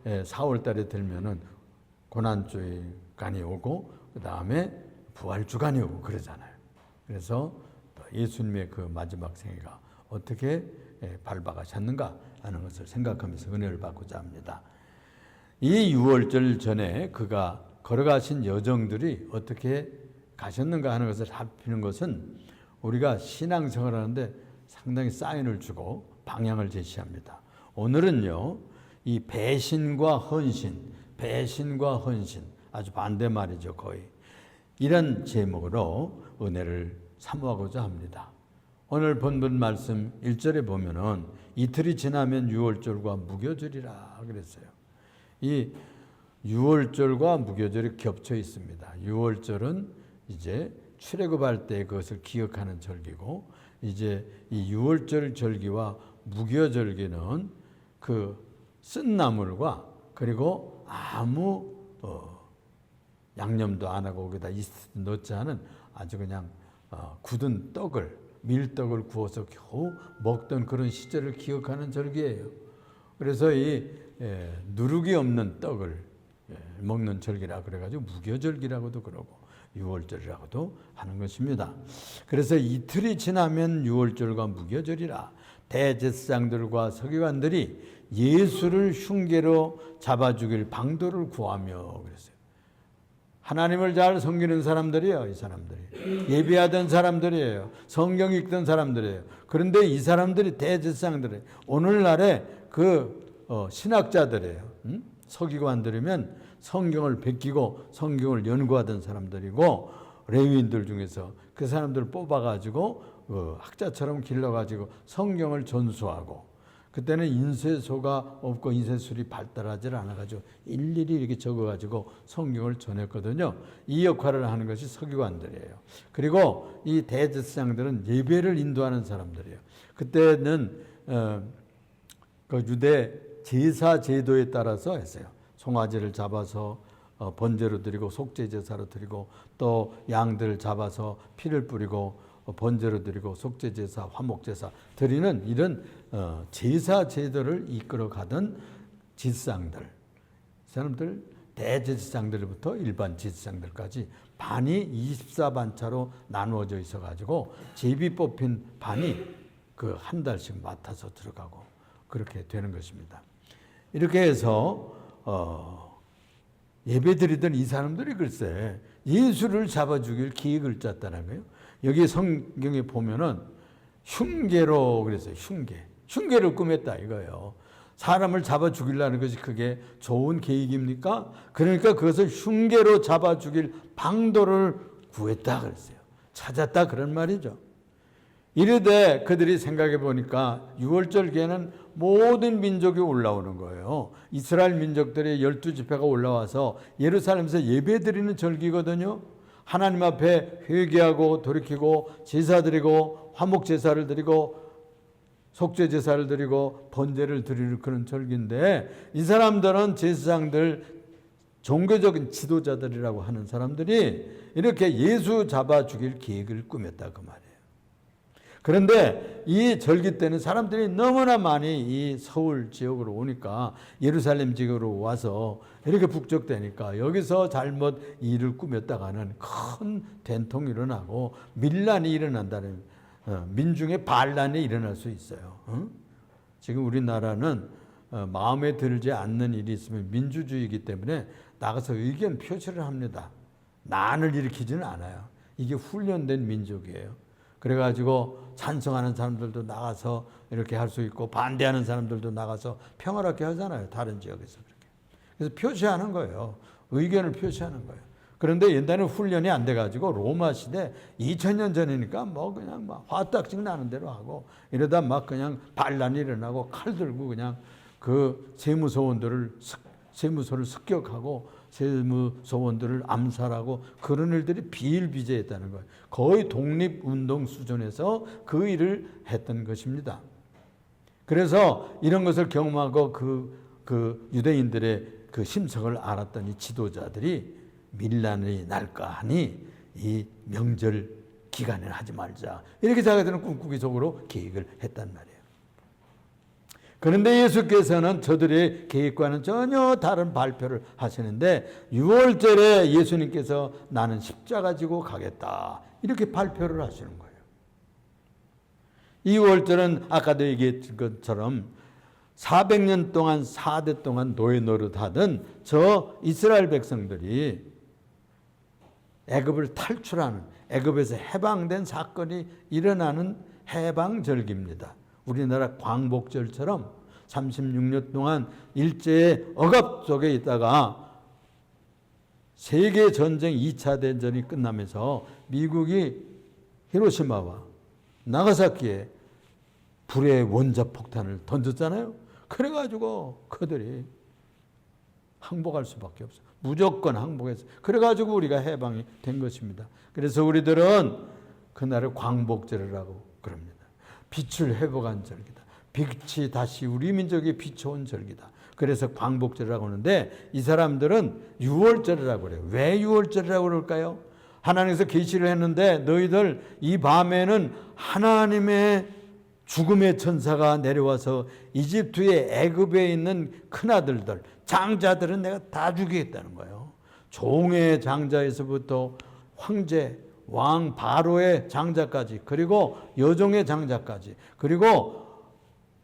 4월 달에 들면은 고난주간이 오고 그 다음에 부활주간이 오고 그러잖아요. 그래서 예수님의 그 마지막 생애가 어떻게 밟아가셨는가 하는 것을 생각하면서 은혜를 받고자 합니다. 이 6월절 전에 그가 걸어가신 여정들이 어떻게 가셨는가 하는 것을 살피는 것은 우리가 신앙생활을 하는데 상당히 사인을 주고 방향을 제시합니다. 오늘은요, 이 배신과 헌신 아주 반대말이죠, 거의. 이런 제목으로 은혜를 사모하고자 합니다. 오늘 본문 말씀 1절에 보면은 이틀이 지나면 유월절과 무교절이라 그랬어요. 이 유월절과 무교절이 겹쳐 있습니다. 유월절은 이제 출애굽할 때 그것을 기억하는 절기고, 이제 이 유월절 절기와 무교절기는 그 쓴 나물과 그리고 아무 양념도 안 하고 거기다 이스트 넣지 않은 아주 그냥 굳은 떡을, 밀떡을 구워서 겨우 먹던 그런 시절을 기억하는 절기예요. 그래서 이 누룩이 없는 떡을 먹는 절기라 그래가지고 무교절기라고도 그러고 유월절이라고도 하는 것입니다. 그래서 이틀이 지나면 유월절과 무교절이라 대제사장들과 서기관들이 예수를 흉계로 잡아 죽일 방도를 구하며 그랬어요. 하나님을 잘 섬기는 사람들이에요. 이 사람들이 예배하던 사람들이에요. 성경 읽던 사람들이에요. 그런데 이 사람들이 대제사장들이에요. 오늘날의 그 신학자들이에요. 서기관들이면 성경을 베끼고 성경을 연구하던 사람들이고, 레위인들 중에서 그 사람들을 뽑아가지고 학자처럼 길러가지고 성경을 전수하고, 그때는 인쇄소가 없고 인쇄술이 발달하지 않아가지고 일일이 이렇게 적어가지고 성경을 전했거든요. 이 역할을 하는 것이 서기관들이에요. 그리고 이 대제사장들은 예배를 인도하는 사람들이에요. 그때는 그 유대 제사 제도에 따라서 했어요. 송아지를 잡아서 번제로 드리고 속죄 제사로 드리고, 또 양들을 잡아서 피를 뿌리고 번제로 드리고 속죄 제사, 화목 제사 드리는 이런 제사 제도를 이끌어 가던 제사장들, 사람들 대제사장들부터 일반 제사장들까지 반이 24반차로 나누어져 있어 가지고 제비 뽑힌 반이 그 한 달씩 맡아서 들어가고 그렇게 되는 것입니다. 이렇게 해서 예배드리던 이 사람들이 글쎄 예수를 잡아 죽일 계획을 짰다는 거예요. 여기 성경에 보면은 흉계로 그랬어요. 흉계를 꾸몄다 이거예요. 사람을 잡아 죽이려는 것이 그게 좋은 계획입니까? 그러니까 그것을 흉계로 잡아 죽일 방도를 구했다 그랬어요. 찾았다 그런 말이죠. 이르되 그들이 생각해 보니까 유월절기에는 모든 민족이 올라오는 거예요. 이스라엘 민족들의 12지파가 올라와서 예루살렘에서 예배드리는 절기거든요. 하나님 앞에 회개하고 돌이키고 제사 드리고 화목 제사를 드리고 속죄 제사를 드리고 번제를 드리는 그런 절기인데, 이 사람들은 제사장들, 종교적인 지도자들이라고 하는 사람들이 이렇게 예수 잡아 죽일 계획을 꾸몄다 그 말이에요. 그런데 이 절기 때는 사람들이 너무나 많이 이 서울 지역으로 오니까, 예루살렘 지역으로 와서 이렇게 북적대니까 여기서 잘못 일을 꾸몄다가는 큰 된통이 일어나고 밀란이 일어난다는, 민중의 반란이 일어날 수 있어요. 지금 우리나라는 마음에 들지 않는 일이 있으면 민주주의이기 때문에 나가서 의견 표시를 합니다. 난을 일으키지는 않아요. 이게 훈련된 민족이에요. 그래가지고 찬성하는 사람들도 나가서 이렇게 할 수 있고, 반대하는 사람들도 나가서 평화롭게 하잖아요. 다른 지역에서 그렇게. 그래서 표시하는 거예요. 의견을 표시하는 거예요. 그런데 옛날에 훈련이 안 돼가지고 로마 시대 2000년 전이니까 뭐 그냥 막 화딱지 나는 대로 하고, 이러다 막 그냥 반란이 일어나고 칼 들고 그냥 그 세무서원들을 세무서를 습격하고 세무서원들을 암살하고 그런 일들이 비일비재했다는 거예요. 거의 독립운동 수준에서 그 일을 했던 것입니다. 그래서 이런 것을 경험하고 그 유대인들의 그 심성을 알았던 이 지도자들이 밀란이 날까 하니 이 명절 기간에 하지 말자, 이렇게 자기들은 꿈꾸기 속으로 계획을 했단 말이에요. 그런데 예수께서는 저들의 계획과는 전혀 다른 발표를 하시는데 6월절에 예수님께서 나는 십자가 지고 가겠다 이렇게 발표를 하시는 거예요. 2월절은 아까도 얘기했던 것처럼 400년 동안 4대 동안 노예 노릇하던 저 이스라엘 백성들이 애굽을 탈출하는, 애굽에서 해방된 사건이 일어나는 해방절기입니다. 우리나라 광복절처럼 36년 동안 일제의 억압 속에 있다가 세계전쟁 2차 대전이 끝나면서 미국이 히로시마와 나가사키에 불의 원자폭탄을 던졌잖아요. 그래가지고 그들이 항복할 수밖에 없어요. 무조건 항복했어요. 그래가지고 우리가 해방이 된 것입니다. 그래서 우리들은 그날을 광복절이라고 그럽니다. 빛을 회복한 절기다. 빛이 다시 우리 민족에 비춰온 절기다. 그래서 광복절이라고 하는데 이 사람들은 6월절이라고 그래요. 왜 6월절이라고 그럴까요? 하나님께서 계시를 했는데 너희들 이 밤에는 하나님의 죽음의 천사가 내려와서 이집트의 애굽에 있는 큰아들들, 장자들은 내가 다 죽이겠다는 거예요. 종의 장자에서부터 황제, 왕 바로의 장자까지, 그리고 여종의 장자까지, 그리고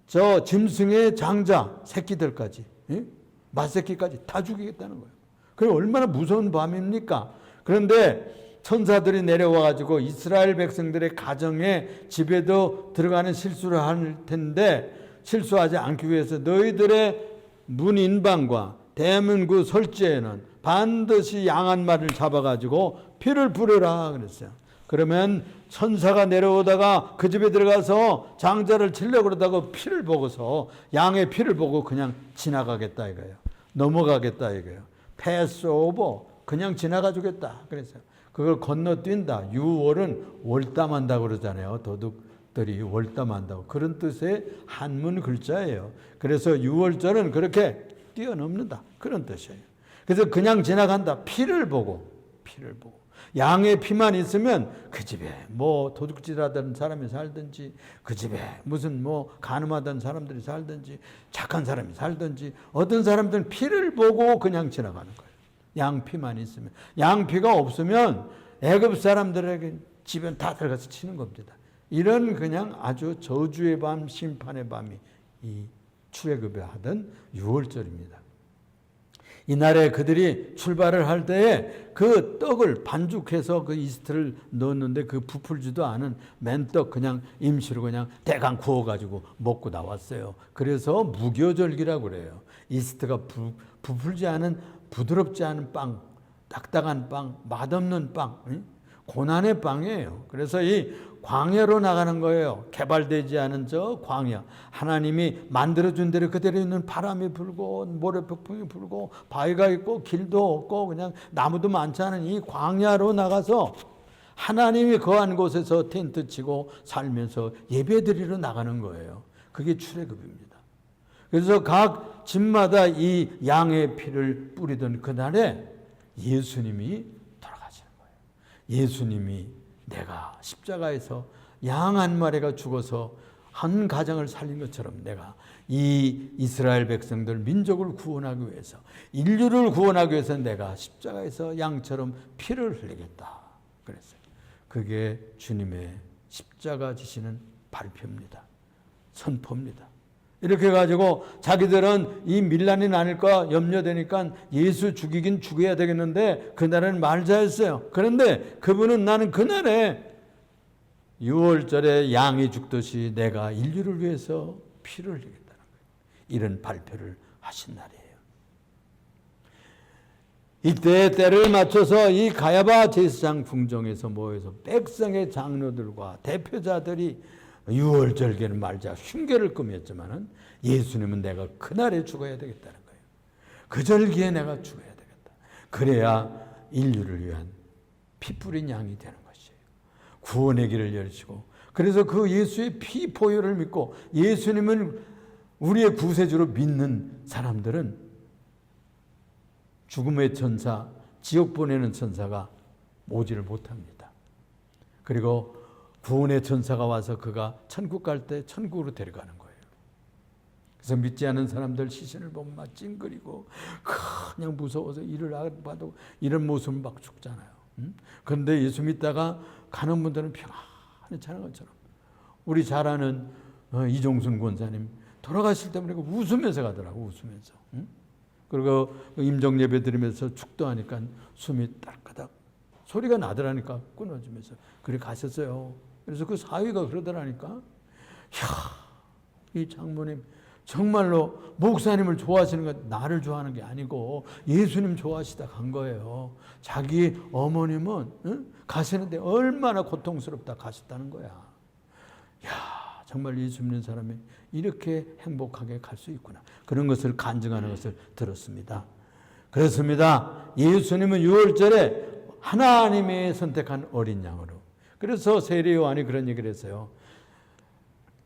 저 짐승의 장자 새끼들까지, 맏새끼까지 다 죽이겠다는 거예요. 그게 얼마나 무서운 밤입니까? 그런데 천사들이 내려와 가지고 이스라엘 백성들의 가정에 집에도 들어가는 실수를 할 텐데 실수하지 않기 위해서 너희들의 문인방과 대문구 설지에는 반드시 양 한 마리를 잡아가지고 피를 뿌려라 그랬어요. 그러면 천사가 내려오다가 그 집에 들어가서 장자를 치려고 그러다가 피를 보고서 양의 피를 보고 그냥 지나가겠다 이거예요. 넘어가겠다 이거예요. 패스 오버, 그냥 지나가 주겠다 그랬어요. 그걸 건너뛴다. 6월은 월담한다고 그러잖아요. 도둑들이 월담한다고. 그런 뜻의 한문 글자예요. 그래서 6월절은 그렇게 뛰어넘는다. 그런 뜻이에요. 그래서 그냥 지나간다. 피를 보고. 양의 피만 있으면 그 집에 뭐 도둑질하던 사람이 살든지 그 집에 무슨 뭐 간음하던 사람들이 살든지 착한 사람이 살든지 어떤 사람들은 피를 보고 그냥 지나가는 거예요. 양피만 있으면. 양피가 없으면 애굽 사람들에게 집에 다 들어가서 치는 겁니다. 이런 그냥 아주 저주의 밤, 심판의 밤이 이 출애굽에 하던 6월절입니다. 이날에 그들이 출발을 할 때에 그 떡을 반죽해서 그 이스트를 넣었는데 그 부풀지도 않은 맨떡 그냥 임시로 그냥 대강 구워가지고 먹고 나왔어요. 그래서 무교절기라고 그래요. 이스트가 부풀지 않은 부드럽지 않은 빵, 딱딱한 빵, 맛없는 빵, 고난의 빵이에요. 그래서 이 광야로 나가는 거예요. 개발되지 않은 저 광야. 하나님이 만들어준 대로 그대로 있는 바람이 불고 모래폭풍이 불고 바위가 있고 길도 없고 그냥 나무도 많지 않은 이 광야로 나가서 하나님이 거한 곳에서 텐트 치고 살면서 예배드리러 나가는 거예요. 그게 출애굽입니다. 그래서 각 집마다 이 양의 피를 뿌리던 그날에 예수님이 돌아가시는 거예요. 예수님이 내가 십자가에서 양 한 마리가 죽어서 한 가정을 살린 것처럼 내가 이 이스라엘 백성들 민족을 구원하기 위해서 인류를 구원하기 위해서 내가 십자가에서 양처럼 피를 흘리겠다 그랬어요. 그게 주님의 십자가 지시는 발표입니다. 선포입니다. 이렇게 해가지고 자기들은 이 밀란이 나닐까 염려되니까 예수 죽이긴 죽여야 되겠는데 그날은 말자 했어요. 그런데 그분은 나는 그날에 6월절에 양이 죽듯이 내가 인류를 위해서 피를 흘리겠다는 거예요. 이런 발표를 하신 날이에요. 이때 때를 맞춰서 이 가야바 제사장 궁정에서 모여서 백성의 장로들과 대표자들이 6월절개는 말자 흉계를 꾸몄지만은 예수님은 내가 그날에 죽어야 되겠다는 거예요. 그 절기에 내가 죽어야 되겠다. 그래야 인류를 위한 피 뿌린 양이 되는 것이에요. 구원의 길을 열시고 그래서 그 예수의 피 보혈을 믿고 예수님을 우리의 구세주로 믿는 사람들은 죽음의 천사, 지옥 보내는 천사가 오지를 못합니다. 그리고 구원의 천사가 와서 그가 천국 갈 때 천국으로 데려가는 거예요. 그래서 믿지 않은 사람들 시선을 보면 막 찡그리고 그냥 무서워서 일을 봐도 이런 모습을 막 죽잖아요. 그런데 예수 믿다가 가는 분들은 평안히 자는 것처럼. 우리 잘 아는 이종순 권사님 돌아가실 때 보니까 웃으면서 가더라고. 웃으면서. 그리고 임종 예배 드리면서 축도하니까 숨이 딸까닥 소리가 나더라니까 끊어지면서 그렇게 가셨어요. 그래서 그 사위가 그러더라니까, 이 장모님 정말로 목사님을 좋아하시는 건 나를 좋아하는 게 아니고 예수님 좋아하시다 간 거예요. 자기 어머님은 가시는데 얼마나 고통스럽다 가셨다는 거야. 야, 정말 예수 믿는 사람이 이렇게 행복하게 갈 수 있구나. 그런 것을 간증하는 것을 들었습니다. 그렇습니다. 예수님은 6월절에 하나님이 선택한 어린 양으로. 그래서 세례 요한이 그런 얘기를 했어요.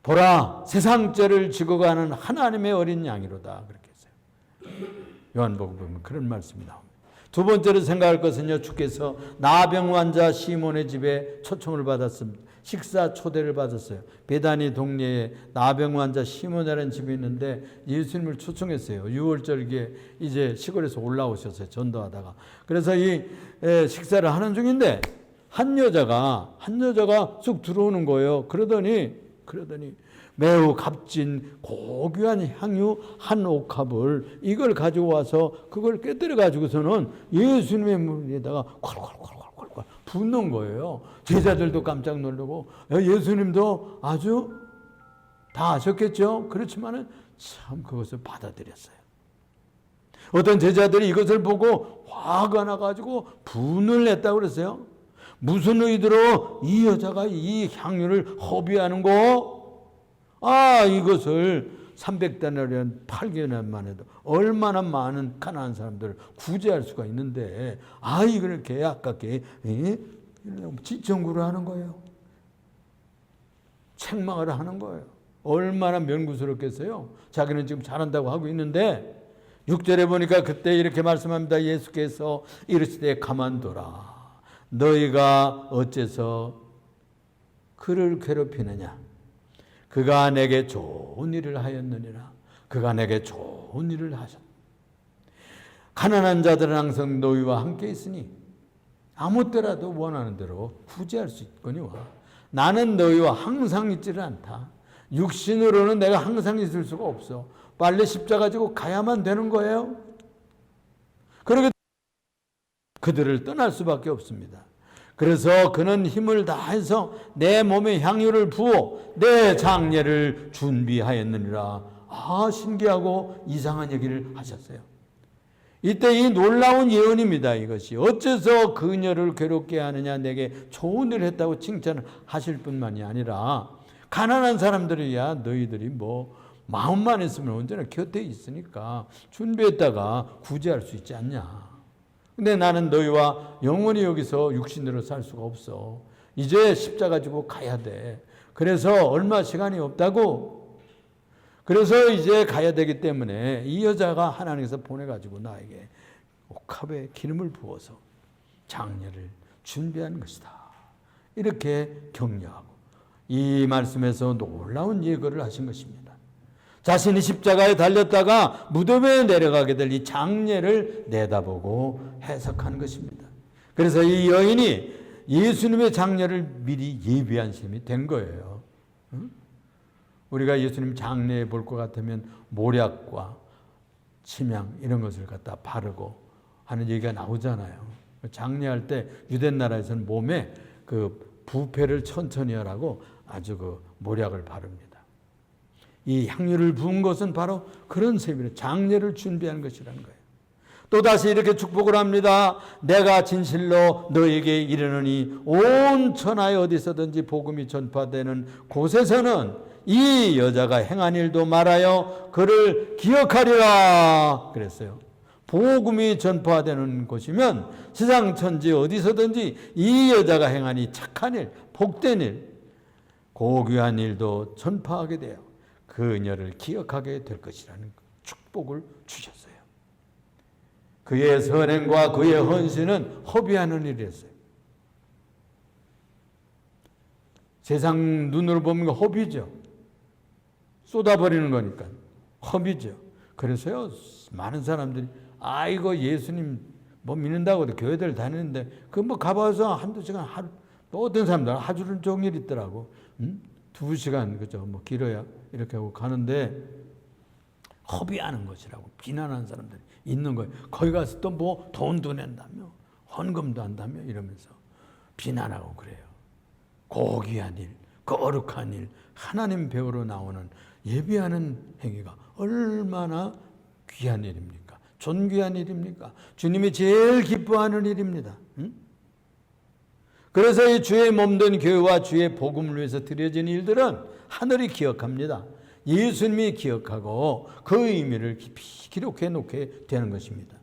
보라, 세상 죄를 지고 가는 하나님의 어린 양이로다. 그렇게 했어요. 요한복음 보면 그런 말씀이 나옵니다. 두 번째로 생각할 것은요, 주께서 나병 환자 시몬의 집에 초청을 받았습니다. 식사 초대를 받았어요. 베다니 동네에 나병 환자 시몬이라는 집이 있는데 예수님을 초청했어요. 6월절기에 이제 시골에서 올라오셨어요. 전도하다가. 그래서 이 식사를 하는 중인데 한 여자가 쑥 들어오는 거예요. 그러더니 매우 값진 고귀한 향유 한 옥합을 이걸 가지고 와서 그걸 깨뜨려 가지고서는 예수님의 물에다가 콸콸콸콸콸 붓는 거예요. 제자들도 깜짝 놀라고 예수님도 아주 다 아셨겠죠. 그렇지만은 참 그것을 받아들였어요. 어떤 제자들이 이것을 보고 화가 나가지고 분을 냈다고 그랬어요. 무슨 의도로 이 여자가 이 향유를 허비하는 거? 이것을 300데나리온 8개월 만에도 얼마나 많은 가난한 사람들을 구제할 수가 있는데 이걸 이렇게 아깝게 지청구를 하는 거예요. 책망을 하는 거예요. 얼마나 면구스럽겠어요. 자기는 지금 잘한다고 하고 있는데 6절에 보니까 그때 이렇게 말씀합니다. 예수께서 이르시되 가만둬라. 너희가 어째서 그를 괴롭히느냐. 그가 내게 좋은 일을 하였느니라. 그가 내게 좋은 일을 하셨다. 가난한 자들은 항상 너희와 함께 있으니 아무 때라도 원하는 대로 구제할 수 있거니와 나는 너희와 항상 있지를 않다. 육신으로는 내가 항상 있을 수가 없어. 빨리 십자가 지고 가야만 되는 거예요. 그러게 그들을 떠날 수밖에 없습니다. 그래서 그는 힘을 다해서 내 몸에 향유를 부어 내 장례를 준비하였느니라. 신기하고 이상한 얘기를 하셨어요. 이때 이 놀라운 예언입니다. 이것이 어째서 그녀를 괴롭게 하느냐. 내게 좋은 일을 했다고 칭찬을 하실 뿐만이 아니라 가난한 사람들이야 너희들이 마음만 있으면 언제나 곁에 있으니까 준비했다가 구제할 수 있지 않냐. 근데 나는 너희와 영원히 여기서 육신으로 살 수가 없어. 이제 십자가 지고 가야 돼. 그래서 얼마 시간이 없다고. 그래서 이제 가야 되기 때문에 이 여자가 하나님께서 보내가지고 나에게 옥합에 기름을 부어서 장례를 준비하는 것이다. 이렇게 격려하고 이 말씀에서 놀라운 예고를 하신 것입니다. 자신이 십자가에 달렸다가 무덤에 내려가게 될 이 장례를 내다보고 해석하는 것입니다. 그래서 이 여인이 예수님의 장례를 미리 예비한 셈이 된 거예요. 우리가 예수님 장례 볼 것 같으면 모략과 침향 이런 것을 갖다 바르고 하는 얘기가 나오잖아요. 장례할 때 유대 나라에서는 몸에 그 부패를 천천히 하라고 아주 그 모략을 바릅니다. 이 향유를 부은 것은 바로 그런 셈이에요. 장례를 준비하는 것이라는 거예요. 또다시 이렇게 축복을 합니다. 내가 진실로 너에게 이르노니 온 천하에 어디서든지 복음이 전파되는 곳에서는 이 여자가 행한 일도 말하여 그를 기억하리라 그랬어요. 복음이 전파되는 곳이면 세상 천지 어디서든지 이 여자가 행한 이 착한 일, 복된 일, 고귀한 일도 전파하게 돼요. 그녀를 기억하게 될 것이라는 축복을 주셨어요. 그의 선행과 그의 헌신은 허비하는 일이었어요. 세상 눈으로 보면 허비죠. 쏟아버리는 거니까. 허비죠. 그래서요, 많은 사람들이 이거 예수님 뭐 믿는다고 교회들 다니는데 그 뭐 가봐서 한두 시간 하루, 또 어떤 사람들은 하루 종일 있더라고. 2시간 그죠? 뭐 길어야 이렇게 하고 가는데 허비하는 것이라고 비난하는 사람들이 있는 거예요. 거기 가서 또 뭐 돈도 낸다며 헌금도 한다며 이러면서 비난하고 그래요. 고귀한 일, 거룩한 일, 하나님 배우러 나오는 예배하는 행위가 얼마나 귀한 일입니까? 존귀한 일입니까? 주님이 제일 기뻐하는 일입니다. 그래서 이 주의 몸된 교회와 주의 복음을 위해서 드려진 일들은 하늘이 기억합니다. 예수님이 기억하고 그 의미를 깊이 기록해 놓게 되는 것입니다.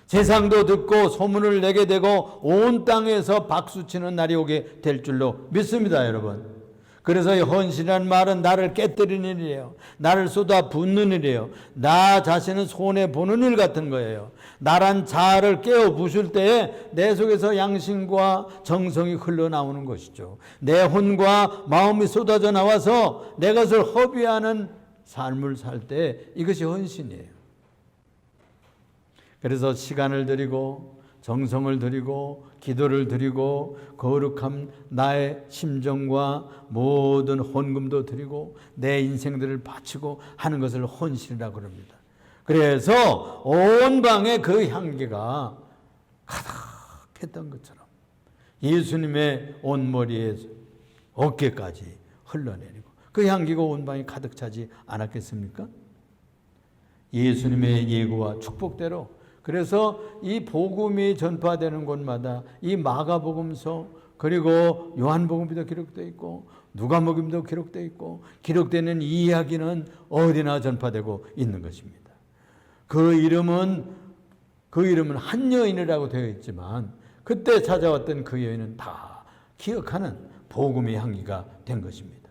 세상도 듣고 소문을 내게 되고 온 땅에서 박수치는 날이 오게 될 줄로 믿습니다, 여러분. 그래서 이 헌신이라는 말은 나를 깨뜨리는 일이에요. 나를 쏟아 붓는 일이에요. 나 자신은 손해보는 일 같은 거예요. 나란 자아를 깨어 부술 때에 내 속에서 양심과 정성이 흘러나오는 것이죠. 내 혼과 마음이 쏟아져 나와서 내 것을 허비하는 삶을 살 때 이것이 헌신이에요. 그래서 시간을 드리고 정성을 드리고 기도를 드리고 거룩한 나의 심정과 모든 헌금도 드리고 내 인생들을 바치고 하는 것을 헌신이라고 합니다. 그래서 온 방에 그 향기가 가득했던 것처럼 예수님의 온머리에 어깨까지 흘러내리고 그 향기가 온 방에 가득 차지 않았겠습니까? 예수님의 예고와 축복대로 그래서 이 복음이 전파되는 곳마다 이 마가복음서 그리고 요한복음도 기록되어 있고 누가복음도 기록되어 있고 기록되는 이 이야기는 어디나 전파되고 있는 것입니다. 그 이름은 한 여인이라고 되어 있지만 그때 찾아왔던 그 여인은 다 기억하는 복음의 향기가 된 것입니다.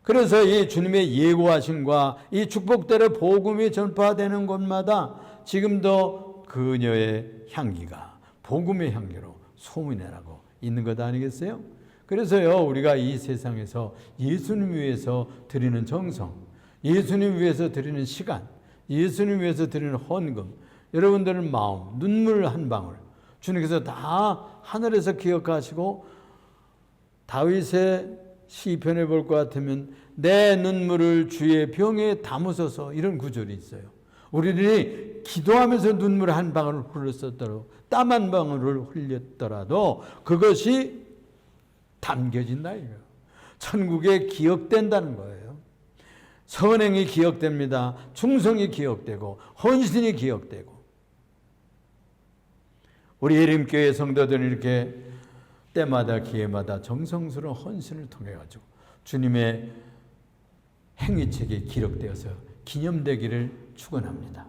그래서 이 주님의 예고하심과 이 축복대로 복음이 전파되는 곳마다 지금도 그녀의 향기가 복음의 향기로 소문내라고 있는 것 아니겠어요? 그래서요, 우리가 이 세상에서 예수님 위해서 드리는 정성, 예수님 위해서 드리는 시간, 예수님 위해서 드리는 헌금, 여러분들의 마음, 눈물 한 방울 주님께서 다 하늘에서 기억하시고 다윗의 시편에 볼 것 같으면 내 눈물을 주의 병에 담으소서 이런 구절이 있어요. 우리들이 기도하면서 눈물 한 방울을 흘렸었더라도 땀 한 방울을 흘렸더라도 그것이 담겨진다 이거예요. 천국에 기억된다는 거예요. 선행이 기억됩니다. 충성이 기억되고 헌신이 기억되고 우리 예림교회 성도들은 이렇게 때마다 기회마다 정성스러운 헌신을 통해 가지고 주님의 행위책에 기록되어서 기념되기를 축원합니다.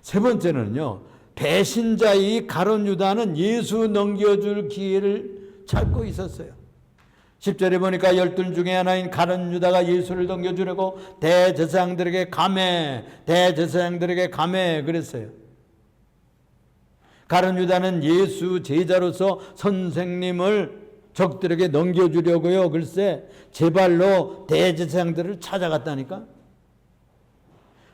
세 번째는요, 배신자의 가룟 유다는 예수 넘겨줄 기회를 찾고 있었어요. 10절에 보니까 12 중에 하나인 가룟 유다가 예수를 넘겨주려고 대제사장들에게 감해 그랬어요. 가룟 유다는 예수 제자로서 선생님을 적들에게 넘겨주려고요. 글쎄 제발로 대제사장들을 찾아갔다니까.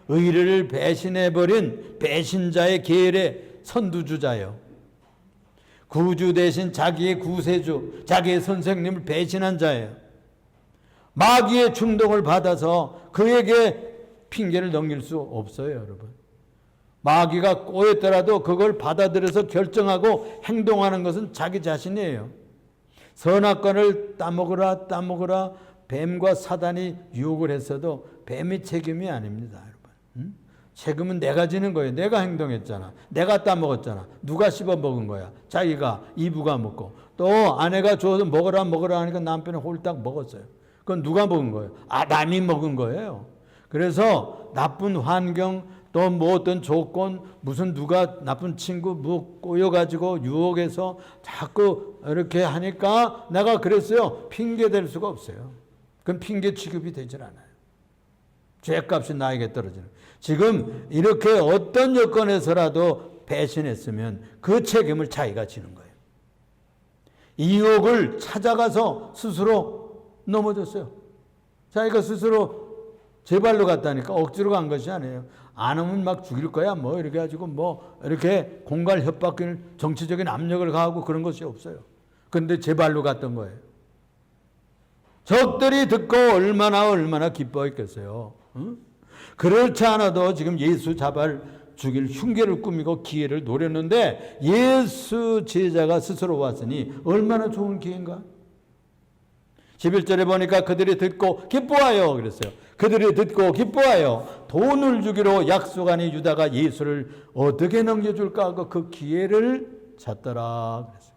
의를 배신해버린 배신자의 계열의 선두주자요. 구주 대신 자기의 구세주, 자기의 선생님을 배신한 자예요. 마귀의 충동을 받아서 그에게 핑계를 넘길 수 없어요, 여러분. 마귀가 꼬였더라도 그걸 받아들여서 결정하고 행동하는 것은 자기 자신이에요. 선악과를 따먹으라 뱀과 사단이 유혹을 했어도 뱀이 책임이 아닙니다, 여러분. 책임은 내가 지는 거예요. 내가 행동했잖아. 내가 따먹었잖아. 누가 씹어 먹은 거야? 자기가 이부가 먹고 또 아내가 줘서 먹으라 하니까 남편이 홀딱 먹었어요. 그건 누가 먹은 거예요? 남이 먹은 거예요. 그래서 나쁜 환경 또 뭐 어떤 조건 무슨 누가 나쁜 친구 뭐 꼬여가지고 유혹해서 자꾸 이렇게 하니까 내가 그랬어요. 핑계 댈 수가 없어요. 그건 핑계 취급이 되질 않아요. 죄값이 나에게 떨어지는. 지금 이렇게 어떤 여건에서라도 배신했으면 그 책임을 자기가 지는 거예요. 이 유혹을 찾아가서 스스로 넘어졌어요. 자기가 스스로 제 발로 갔다니까. 억지로 간 것이 아니에요. 안 오면 막 죽일 거야 뭐 이렇게 가지고 뭐 이렇게 공갈 협박을, 정치적인 압력을 가하고 그런 것이 없어요. 그런데 제 발로 갔던 거예요. 적들이 듣고 얼마나 기뻐했겠어요. 응? 그렇지 않아도 지금 예수 잡아 죽일 흉계를 꾸미고 기회를 노렸는데 예수 제자가 스스로 왔으니 얼마나 좋은 기회인가. 11절에 보니까 그들이 듣고 기뻐하여 그랬어요. 그들이 듣고 기뻐하여 돈을 주기로 약속하니 유다가 예수를 어떻게 넘겨줄까 하고 그 기회를 찾더라 그랬어요.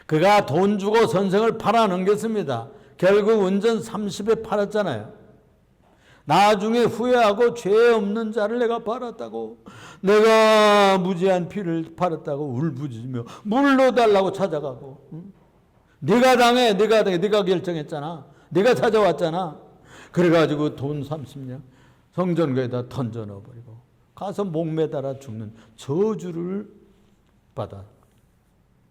그가 돈 주고 선생을 팔아 넘겼습니다. 결국 운전 30에 팔았잖아요. 나중에 후회하고 죄 없는 자를 내가 팔았다고, 내가 무지한 피를 팔았다고 울부짖으며 물로 달라고 찾아가고, 응? 네가 당해, 네가 결정했잖아, 네가 찾아왔잖아. 그래가지고 돈 30냥 성전거에다 던져 넣어버리고 가서 목 매달아 죽는 저주를 받아.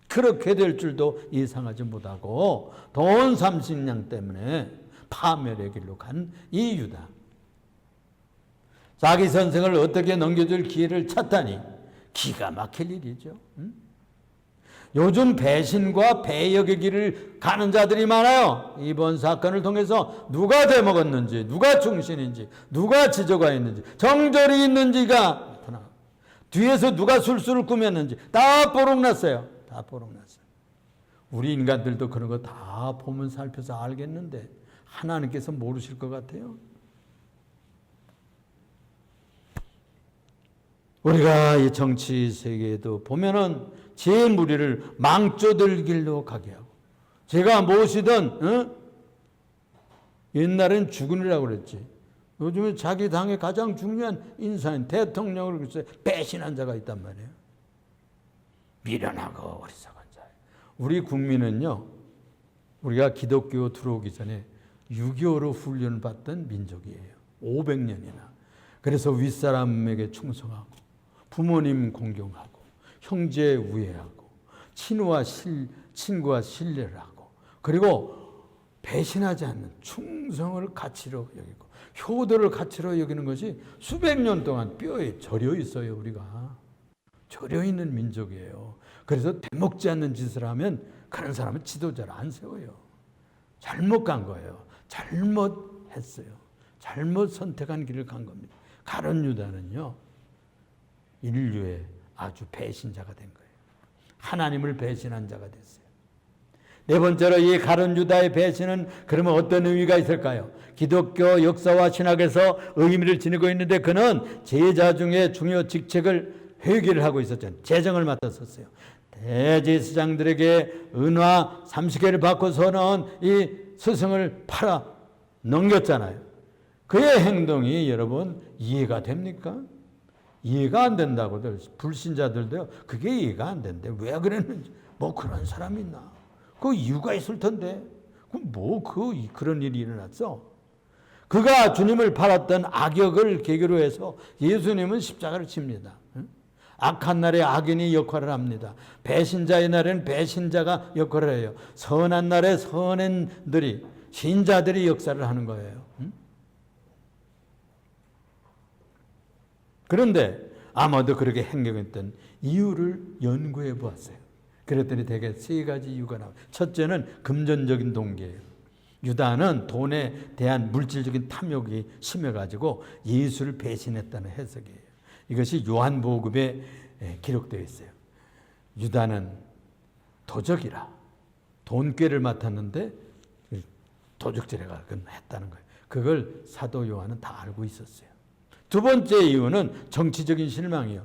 그렇게 될 줄도 예상하지 못하고 돈 30냥 때문에 파멸의 길로 간 이 유다. 자기 선생을 어떻게 넘겨줄 기회를 찾다니 기가 막힐 일이죠. 응? 요즘 배신과 배역의 길을 가는 자들이 많아요. 이번 사건을 통해서 누가 되먹었는지, 누가 충신인지, 누가 지저가 있는지, 정절이 있는지가 나타나. 뒤에서 누가 술수를 꾸몄는지 다 뽀록났어요. 다 뽀록났어요. 우리 인간들도 그런 거 다 보면 살펴서 알겠는데 하나님께서 모르실 것 같아요. 우리가 이 정치 세계에도 보면은 제 무리를 망조들 길로 가게 하고, 제가 모시던 옛날엔 주군이라고 그랬지. 요즘에 자기 당의 가장 중요한 인사인 대통령을 글쎄 배신한 자가 있단 말이에요. 미련하고 어리석은 자. 우리 국민은요, 우리가 기독교 들어오기 전에 6.25로 훈련을 받던 민족이에요. 500년이나. 그래서 윗사람에게 충성하고 부모님 공경하고 형제 우애하고 친구와 신뢰를 하고, 그리고 배신하지 않는 충성을 가치로 여기고 효도를 가치로 여기는 것이 수백 년 동안 뼈에 절여 있어요. 우리가 절여 있는 민족이에요. 그래서 대먹지 않는 짓을 하면 그런 사람은 지도자를 안 세워요. 잘못 간 거예요. 잘못했어요. 잘못 선택한 길을 간 겁니다. 가룟 유다는요, 인류의 아주 배신자가 된 거예요. 하나님을 배신한 자가 됐어요. 네 번째로 이 가룟 유다의 배신은 그러면 어떤 의미가 있을까요? 기독교 역사와 신학에서 의미를 지니고 있는데 그는 제자 중에 중요 직책을 회계를 하고 있었잖아요. 재정을 맡았었어요. 대제사장들에게 은화 30개를 받고서는 이 스승을 팔아 넘겼잖아요. 그의 행동이 여러분 이해가 됩니까? 이해가 안 된다고들 불신자들도요. 그게 이해가 안 된대. 왜 그랬는지. 뭐 그런 사람이 있나? 그 이유가 있을 텐데. 그런 일이 일어났어. 그가 주님을 팔았던 악역을 계기로 해서 예수님은 십자가를 칩니다. 악한 날에 악인이 역할을 합니다. 배신자의 날에는 배신자가 역할을 해요. 선한 날에 선인들이, 신자들이 역사를 하는 거예요. 그런데 아마도 그렇게 행동했던 이유를 연구해 보았어요. 그랬더니 대개 세 가지 이유가 나와요. 첫째는 금전적인 동기예요. 유다는 돈에 대한 물질적인 탐욕이 심해가지고 예수를 배신했다는 해석이에요. 이것이 요한복음에 기록되어 있어요. 유다는 도적이라 돈꾀를 맡았는데 도적질해가 했다는 거예요. 그걸 사도 요한은 다 알고 있었어요. 두 번째 이유는 정치적인 실망이에요.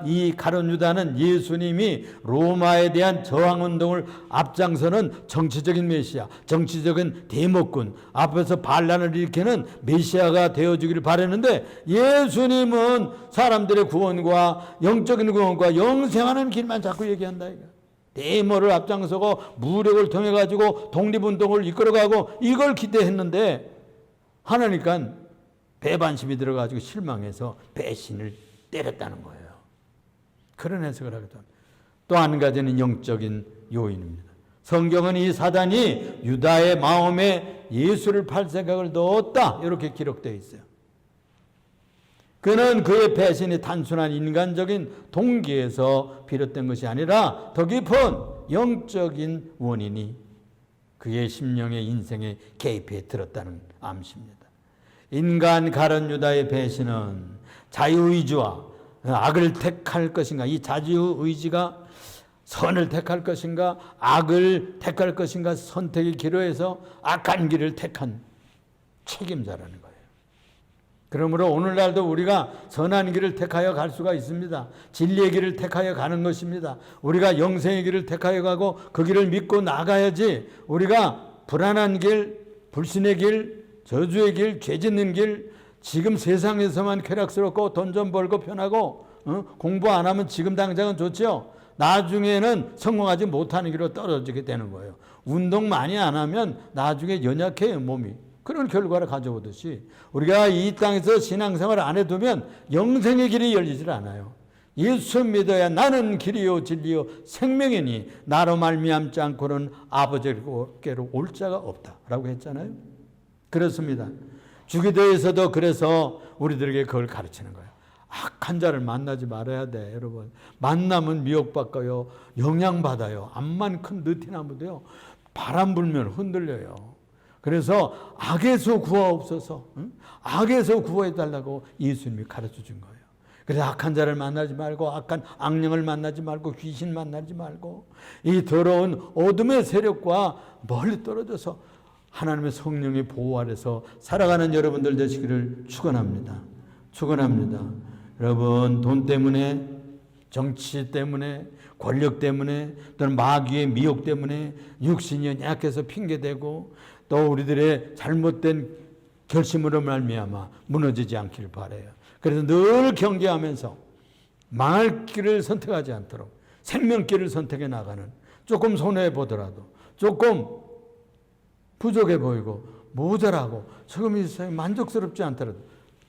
이 가룟 유다는 예수님이 로마에 대한 저항운동을 앞장서는 정치적인 메시아, 정치적인 대목군, 앞에서 반란을 일으키는 메시아가 되어주기를 바랐는데 예수님은 사람들의 구원과 영적인 구원과 영생하는 길만 자꾸 얘기한다. 대모를 앞장서고 무력을 통해 가지고 독립운동을 이끌어가고 이걸 기대했는데 하나니까 배반심이 들어가지고 실망해서 배신을 때렸다는 거예요. 그런 해석을 하기도 합니다. 또 한 가지는 영적인 요인입니다. 성경은 이 사단이 유다의 마음에 예수를 팔 생각을 넣었다 이렇게 기록되어 있어요. 그는 그의 배신이 단순한 인간적인 동기에서 비롯된 것이 아니라 더 깊은 영적인 원인이 그의 심령의 인생에 개입해 들었다는 암시입니다. 인간 가론 유다의 배신은 자유의지와 악을 택할 것인가, 이 자유의지가 선을 택할 것인가 악을 택할 것인가 선택의 기로에서 악한 길을 택한 책임자라는 거예요. 그러므로 오늘날도 우리가 선한 길을 택하여 갈 수가 있습니다. 진리의 길을 택하여 가는 것입니다. 우리가 영생의 길을 택하여 가고 그 길을 믿고 나가야지 우리가 불안한 길, 불신의 길, 저주의 길, 죄 짓는 길, 지금 세상에서만 쾌락스럽고 돈 좀 벌고 편하고 공부 안 하면 지금 당장은 좋죠. 나중에는 성공하지 못하는 길로 떨어지게 되는 거예요. 운동 많이 안 하면 나중에 연약해요, 몸이. 그런 결과를 가져오듯이 우리가 이 땅에서 신앙생활을 안 해두면 영생의 길이 열리질 않아요. 예수 믿어야 나는 길이요 진리요 생명이니 나로 말미암지 않고는 아버지께로 올 자가 없다라고 했잖아요. 그렇습니다. 주기도에서도 그래서 우리들에게 그걸 가르치는 거예요. 악한 자를 만나지 말아야 돼, 여러분. 만나면 미혹받고요, 영향받아요. 암만 큰 느티나무도요, 바람 불면 흔들려요. 그래서 악에서 구하옵소서, 악에서 구해달라고 예수님이 가르쳐 준 거예요. 그래서 악한 자를 만나지 말고, 악한 악령을 만나지 말고, 귀신 만나지 말고, 이 더러운 어둠의 세력과 멀리 떨어져서 하나님의 성령의 보호 아래서 살아가는 여러분들 되시기를 축원합니다. 축원합니다. 여러분, 돈 때문에, 정치 때문에, 권력 때문에, 또는 마귀의 미혹 때문에 육신이 약해서 핑계대고 또 우리들의 잘못된 결심으로 말미암아 무너지지 않기를 바라요. 그래서 늘 경계하면서 망할 길을 선택하지 않도록 생명길을 선택해 나가는, 조금 손해보더라도, 조금 부족해 보이고 모자라고 조금 이 세상에 만족스럽지 않더라도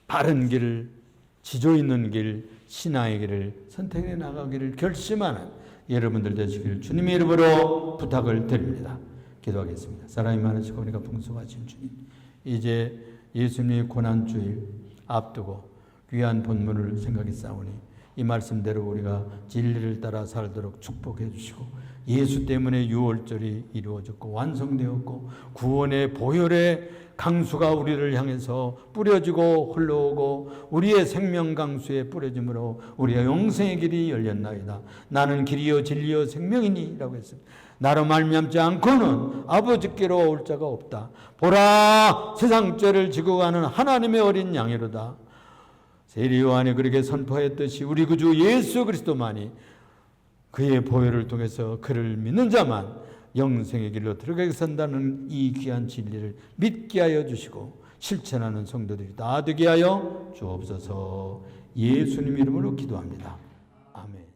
바른 길을, 지조 있는 길, 신앙의 길을 선택해 나가기를 결심하는 여러분들 되시기를 주님의 이름으로 부탁을 드립니다. 기도하겠습니다. 사랑이 많으시고 우리가 풍성하신 주님, 이제 예수님의 고난주일 앞두고 귀한 본문을 생각해 싸우니 이 말씀대로 우리가 진리를 따라 살도록 축복해 주시고 예수 때문에 유월절이 이루어졌고 완성되었고 구원의 보혈의 강수가 우리를 향해서 뿌려지고 흘러오고 우리의 생명 강수에 뿌려짐으로 우리의 영생의 길이 열렸나이다. 나는 길이요 진리요 생명이니 라고 했습니다. 나로 말미암지 않고는 아버지께로 올 자가 없다. 보라, 세상 죄를 지고 가는 하나님의 어린 양이로다. 세리 요한이 그렇게 선포했듯이 우리 구주 예수 그리스도만이 그의 보혈을 통해서 그를 믿는 자만 영생의 길로 들어가게 산다는 이 귀한 진리를 믿게 하여 주시고 실천하는 성도들이 다 되게 하여 주옵소서. 예수님 이름으로 기도합니다. 아멘.